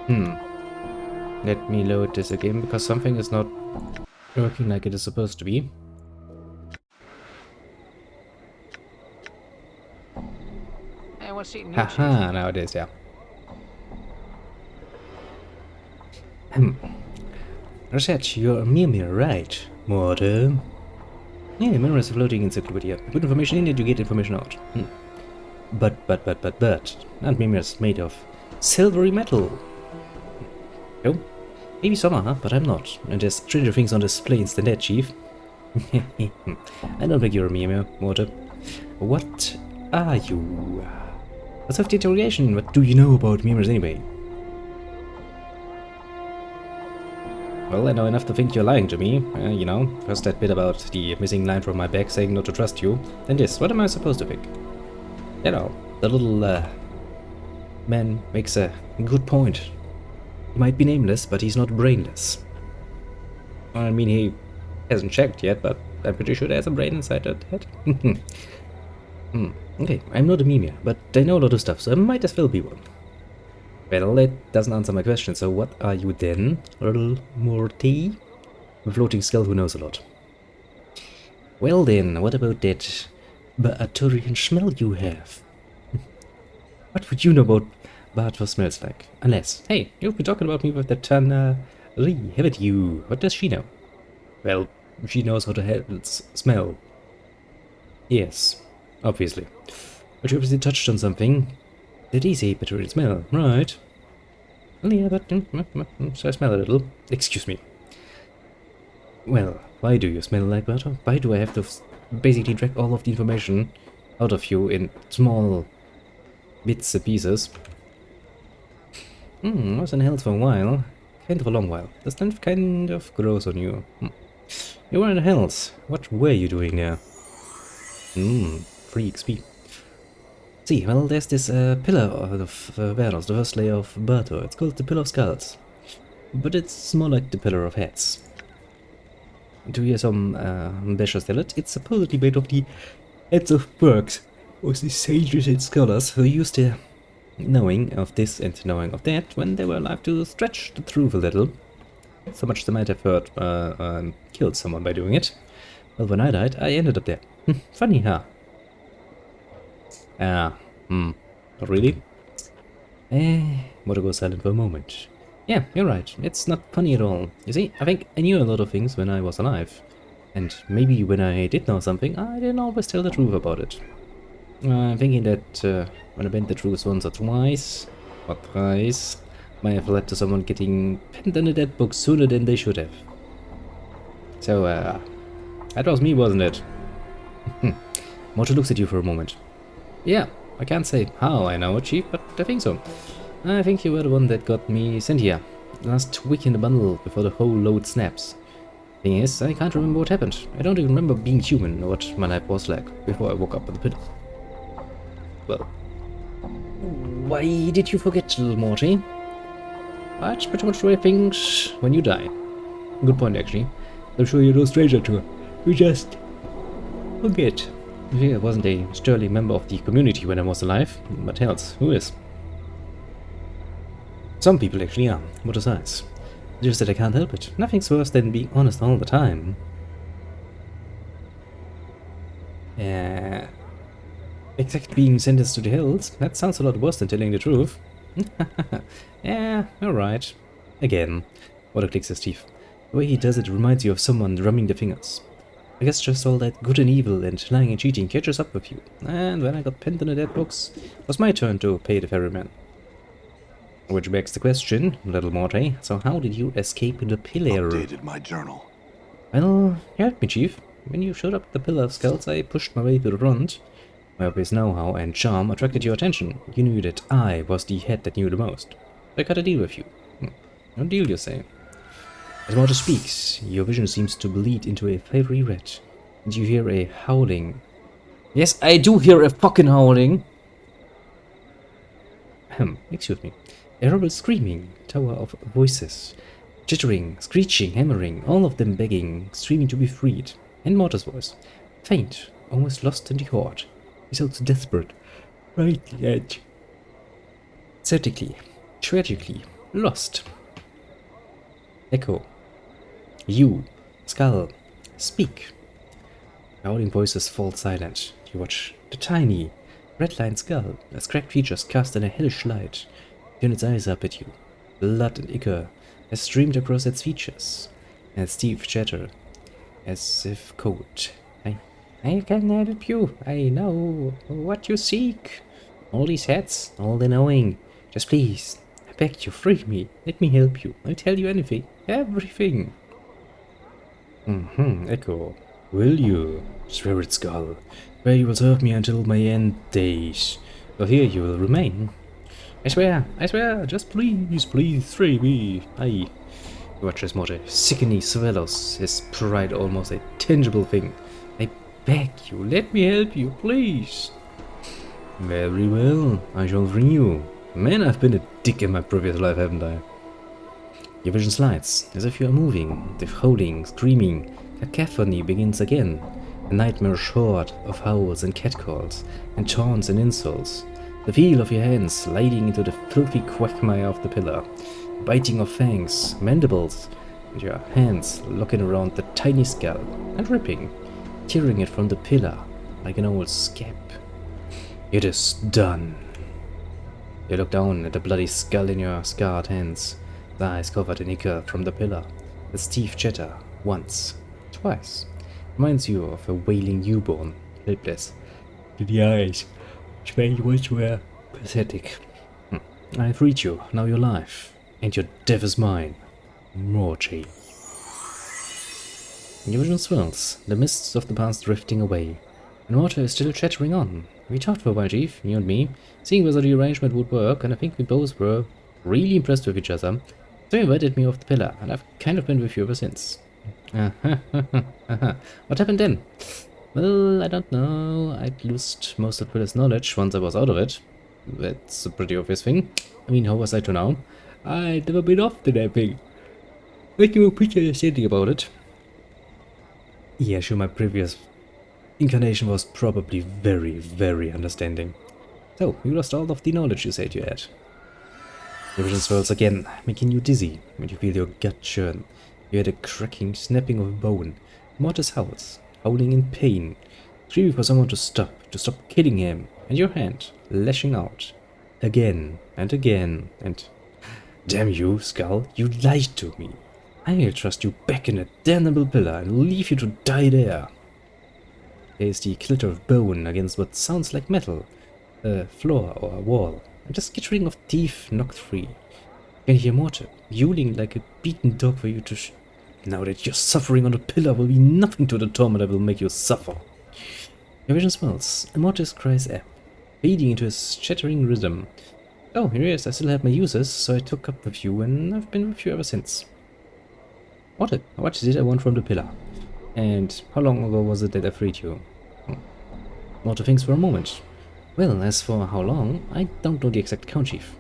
Hmm. Let me load this again because something is not working like it is supposed to be. Hey, what's eating you, Chief? Haha, now it is, yeah. Hmm. Research, you're a Mimir, right? Mortar. Yeah, mirror is a floating encyclopedia. You put information in it, you get information out. But. And Mimir is made of silvery metal. Oh, maybe some are, but I'm not. And there's stranger things on this plains than that, Chief. I don't think you're a Mimir, Mortar. What are you? What's of the interrogation? What do you know about Mimirs anyway? Well, I know enough to think you're lying to me. You know, first that bit about the missing line from my back saying not to trust you. Then this, what am I supposed to think? You know, the little man makes a good point. He might be nameless, but he's not brainless. I mean, he hasn't checked yet, but I'm pretty sure there's a brain inside that head. Okay, I'm not a meme, but I know a lot of stuff, so I might as well be one. Well, that doesn't answer my question, so what are you then, little Morty? A floating skull who knows a lot. Well then, what about that Arthurian smell you have? What would you know about what smells like? Unless, hey, you've been talking about me with that Tana Ri, haven't you? What does she know? Well, she knows how to smell. Yes, obviously. But you obviously touched on something. That is a Arthurian smell, right? Well, yeah, but so I smell a little. Excuse me. Well, why do you smell like butter? Why do I have to basically drag all of the information out of you in small bits and pieces? I was in health for a while. Kind of a long while. The strength kind of grows on you. You were in health. What were you doing there? Free XP. See, well, there's this pillar of Varos, the first layer of Berto. It's called the Pillar of Skulls. But it's more like the Pillar of Heads. To hear some bashers tell it, it's supposedly made of the heads of Bergs, or the sages and scholars who used their knowing of this and knowing of that when they were alive to stretch the truth a little. So much they might have hurt killed someone by doing it. Well, when I died, I ended up there. Funny, huh? Not really? Want to go silent for a moment. Yeah, you're right. It's not funny at all. You see, I think I knew a lot of things when I was alive. And maybe when I did know something, I didn't always tell the truth about it. I'm thinking that when I bent the truth once or twice, or thrice, might have led to someone getting penned in a dead book sooner than they should have. So, that was me, wasn't it? Moto looks at you for a moment. Yeah, I can't say how I know it, Chief, but I think so. I think you were the one that got me sent here. Last week in the bundle, before the whole load snaps. Thing is, I can't remember what happened. I don't even remember being human or what my life was like before I woke up in the pit. Well, why did you forget, little Morty? That's pretty much the way things when you die. Good point, actually. I'm sure you're no stranger to it. You just forget. I wasn't a sterling member of the community when I was alive, but else, who is? Some people actually are. What a size. Just that I can't help it. Nothing's worse than being honest all the time. Exact being sentenced to the hills? That sounds a lot worse than telling the truth. Yeah, alright. Again. What a click, says Steve. The way he does it reminds you of someone drumming their fingers. I guess just all that good and evil and lying and cheating catches up with you. And when I got pinned in the dead books, it was my turn to pay the ferryman. Which begs the question, little Morty, so how did you escape the pillar? Updated my journal. Well, you helped me, Chief. When you showed up at the Pillar of Skulls, I pushed my way to the front. My obvious know-how and charm attracted your attention. You knew that I was the head that knew the most. I got a deal with you. No deal, you say? As Morty speaks, your vision seems to bleed into a fiery red, and you hear a howling. Yes, I do hear a fucking howling! Excuse me. A horrible screaming, tower of voices. Jittering, screeching, hammering, all of them begging, screaming to be freed. And Mortar's voice. Faint, almost lost in the horde. He sounds desperate. Right at the edge. Tragically, lost. Echo. You. Skull. Speak. Howling voices fall silent. You watch the tiny, red-lined skull, as cracked features cast in a hellish light, turn its eyes up at you. Blood and ichor has streamed across its features, and its teeth chatter as if cold. I can help you. I know what you seek. All these heads, all the knowing. Just please, I beg you, free me. Let me help you. I'll tell you anything. Everything. Echo. Will you? Spirit Skull. Where you will serve me until my end days. So here you will remain. I swear, just please, please, free me. You watch as Morte sickeningly swallows his pride, almost a tangible thing. I beg you, let me help you, please. Very well, I shall free you. Man, I've been a dick in my previous life, haven't I? Your vision slides, as if you are moving. The howling, screaming, cacophony begins again. A nightmarish horde of howls and catcalls, and taunts and insults. The feel of your hands sliding into the filthy quagmire of the pillar. Biting of fangs, mandibles, and your hands locking around the tiny skull and ripping, tearing it from the pillar like an old scab. It is done. You look down at the bloody skull in your scarred hands, the eyes covered in ichor from the pillar. Its teeth chatter once, twice. Reminds you of a wailing newborn, helpless. The eyes, which made you once were pathetic. I freed you, now you're alive, and your death is mine. Morty. Your vision swirls, the mists of the past drifting away, and Morty is still chattering on. We talked for a while, Chief, you and me, seeing whether the arrangement would work, and I think we both were really impressed with each other. So he invited me off the pillar, and I've kind of been with you ever since. What happened then? Well, I don't know. I'd lost most of Pillar's knowledge once I was out of it. That's a pretty obvious thing. I mean, how was I to know? I'd never been off the damn thing. Making a pretty understanding about it. Yeah, sure, my previous incarnation was probably very, very understanding. So, you lost all of the knowledge you said you had. Your vision swirls again, making you dizzy when you feel your gut churn. You hear the cracking, snapping of bone. Mortis howls, howling in pain, screaming for someone to stop killing him, and your hand lashing out. Again, and again, and... Damn you, Skull, you lied to me. I'll trust you back in a damnable pillar and leave you to die there. There is the glitter of bone against what sounds like metal, a floor or a wall, and a skittering of teeth knocked free. You can hear Morte howling like a beaten dog for you to now that your suffering on the pillar will be nothing to the torment that will make you suffer. Your vision swells, and Mortis cries up, fading into his chattering rhythm. Oh, here he is, I still have my uses, so I took up with you, and I've been with you ever since. What did I want from the pillar? And how long ago was it that I freed you? Morte thinks for a moment. Well, as for how long, I don't know the exact count, Chief.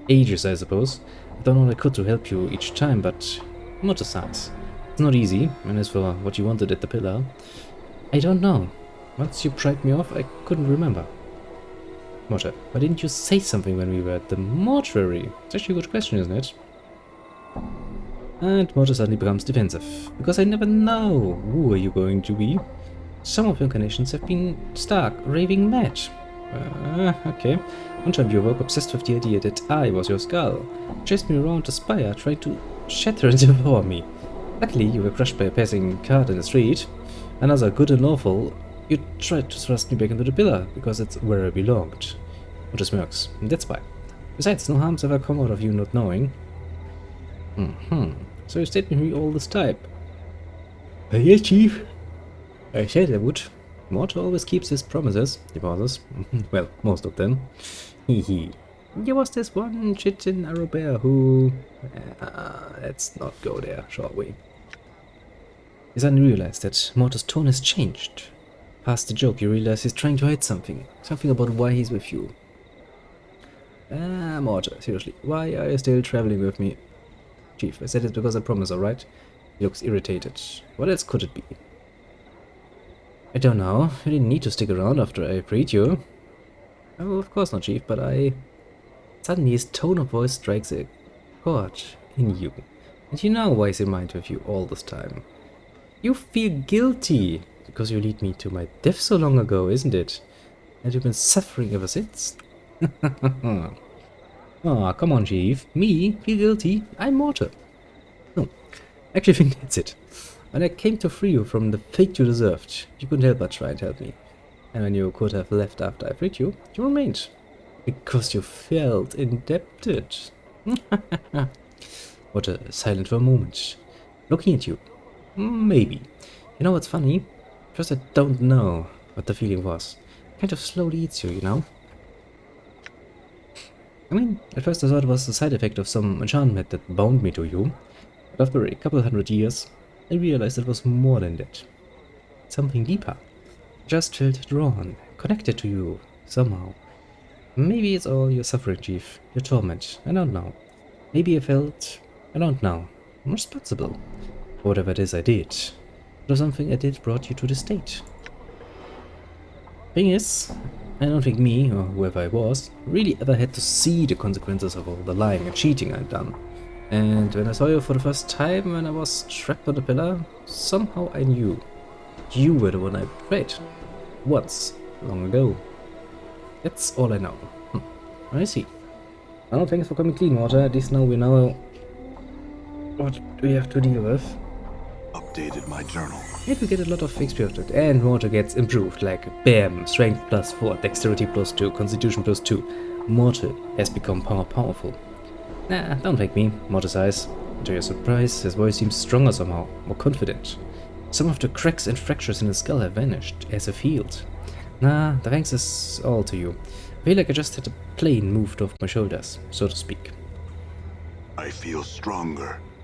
Ages, I suppose. I've done all I could to help you each time, but Morte sighs. It's not easy, and as for what you wanted at the pillar, I don't know. Once you pried me off, I couldn't remember. Morte, why didn't you say something when we were at the mortuary? It's actually a good question, isn't it? And Morte suddenly becomes defensive, because I never know who are you going to be. Some of your incarnations have been stark, raving mad. Okay. One time you woke obsessed with the idea that I was your skull, chased me around the spire, tried to shatter and devour me. Luckily, you were crushed by a passing cart in the street. Another good and lawful, you tried to thrust me back into the pillar, because it's where I belonged. Morte smirks. That's why. Besides, no harm's ever come out of you not knowing. So you stayed with me all this time? Yes, Chief. I said I would. Morte always keeps his promises, he pauses. Well, most of them. Hee. There was this one chit in Arrowbear who... let's not go there, shall we? You suddenly realize that Morte's tone has changed. Past the joke, you realize he's trying to hide something. Something about why he's with you. Morte, seriously, why are you still traveling with me? Chief, I said it because I promised, alright? He looks irritated. What else could it be? I don't know. You didn't need to stick around after I freed you. Oh, of course not, Chief, but I... Suddenly his tone of voice strikes a God in you. And you know why he's in mind with you all this time. You feel guilty because you lead me to my death so long ago, isn't it? And you've been suffering ever since. Aw, come on, Chief. Me? Feel guilty? I'm mortal. No, actually, I think that's it. When I came to free you from the fate you deserved, you couldn't help but try and help me. And when you could have left after I freed you, you remained. Because you felt indebted. What a silent for a moment. Looking at you. Maybe. You know what's funny? First I don't know what the feeling was. Kind of slowly eats you, you know? I mean, at first I thought it was a side effect of some enchantment that bound me to you. But after a couple hundred years, I realized it was more than that. Something deeper. I just felt drawn, connected to you, somehow. Maybe it's all your suffering, Chief, your torment, I don't know. Maybe I felt, I don't know, responsible for whatever it is I did. Or something I did brought you to this state. Thing is, I don't think me, or whoever I was, really ever had to see the consequences of all the lying and cheating I'd done. And when I saw you for the first time when I was trapped on the pillar, somehow I knew. You were the one I betrayed. Once, long ago. That's all I know. I see. Well, thanks for coming clean, Water. At least now we know what we have to deal with. Updated my journal. And we get a lot of XP after it. And Water gets improved, like bam, strength +4, dexterity +2, constitution +2. Mortal has become more powerful. Nah, don't thank me, Mortal sighs. To your surprise, his voice seems stronger somehow, more confident. Some of the cracks and fractures in his skull have vanished, as if healed. Nah, the thanks is all to you. I feel like I just had a plane moved off my shoulders, so to speak. I feel stronger.